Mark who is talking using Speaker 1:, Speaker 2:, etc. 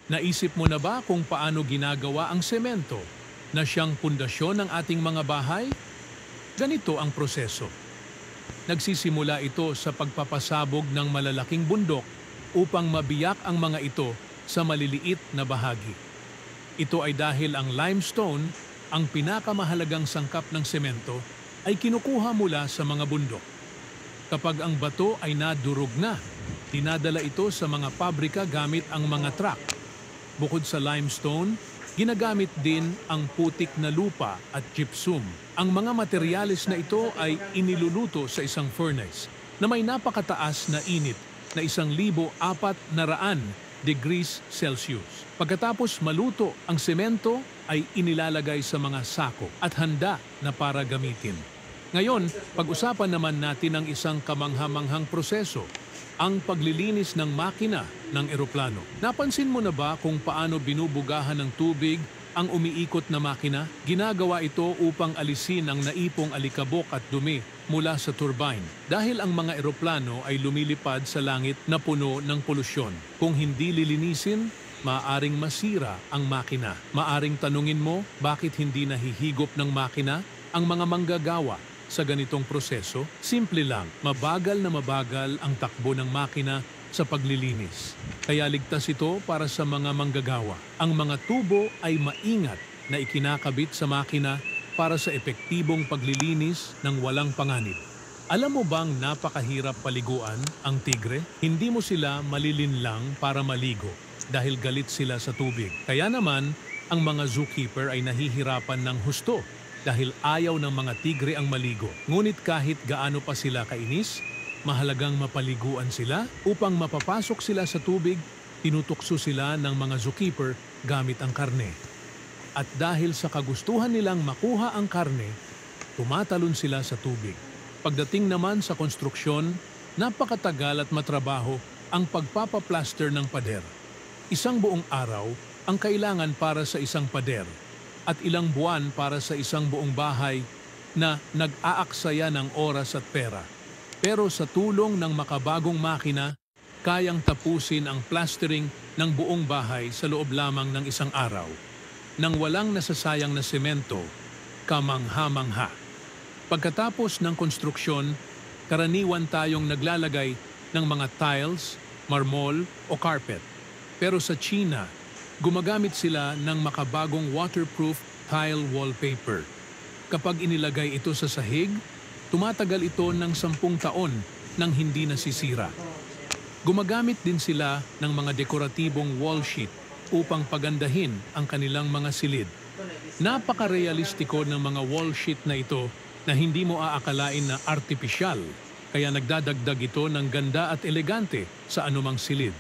Speaker 1: Naisip mo na ba kung paano ginagawa ang semento na siyang pundasyon ng ating mga bahay? Ganito ang proseso. Nagsisimula ito sa pagpapasabog ng malalaking bundok upang mabiyak ang mga ito sa maliliit na bahagi. Ito ay dahil ang limestone, ang pinakamahalagang sangkap ng semento, ay kinukuha mula sa mga bundok. Kapag ang bato ay nadurog na, dinadala ito sa mga pabrika gamit ang mga truck. Bukod sa limestone, ginagamit din ang putik na lupa at gypsum. Ang mga materyales na ito ay iniluluto sa isang furnace na may napakataas na init na 1,400 degrees Celsius. Pagkatapos maluto, ang semento ay inilalagay sa mga sako at handa na para gamitin. Ngayon, pag-usapan naman natin ang isang kamanghamanghang proseso, ang paglilinis ng makina ng eroplano. Napansin mo na ba kung paano binubugahan ng tubig ang umiikot na makina? Ginagawa ito upang alisin ang naipong alikabok at dumi mula sa turbine dahil ang mga eroplano ay lumilipad sa langit na puno ng polusyon. Kung hindi lilinisin, maaring masira ang makina. Maaring tanungin mo bakit hindi nahihigop ng makina ang mga manggagawa sa ganitong proseso? Simple lang, mabagal na mabagal ang takbo ng makina sa paglilinis. Kaya ligtas ito para sa mga manggagawa. Ang mga tubo ay maingat na ikinakabit sa makina para sa epektibong paglilinis ng walang panganib. Alam mo bang napakahirap paliguan ang tigre? Hindi mo sila malilinlang para maligo dahil galit sila sa tubig. Kaya naman, ang mga zookeeper ay nahihirapan ng husto dahil ayaw ng mga tigre ang maligo. Ngunit kahit gaano pa sila kainis, mahalagang mapaliguan sila upang mapapasok sila sa tubig, tinutukso sila ng mga zookeeper gamit ang karne. At dahil sa kagustuhan nilang makuha ang karne, tumatalon sila sa tubig. Pagdating naman sa konstruksyon, napakatagal at matrabaho ang pagpapaplaster ng pader. Isang buong araw ang kailangan para sa isang pader at ilang buwan para sa isang buong bahay na nag-aaksaya ng oras at pera. Pero sa tulong ng makabagong makina, kayang tapusin ang plastering ng buong bahay sa loob lamang ng isang araw. Nang walang nasasayang na semento, kamangha-mangha. Pagkatapos ng konstruksyon, karaniwan tayong naglalagay ng mga tiles, marmol o carpet. Pero sa China, gumagamit sila ng makabagong waterproof tile wallpaper. Kapag inilagay ito sa sahig, tumatagal ito ng 10 taon nang hindi nasisira. Gumagamit din sila ng mga dekoratibong wall sheet upang pagandahin ang kanilang mga silid. Napaka-realistiko ng mga wall sheet na ito na hindi mo aakalain na artipisyal, kaya nagdadagdag ito ng ganda at elegante sa anumang silid.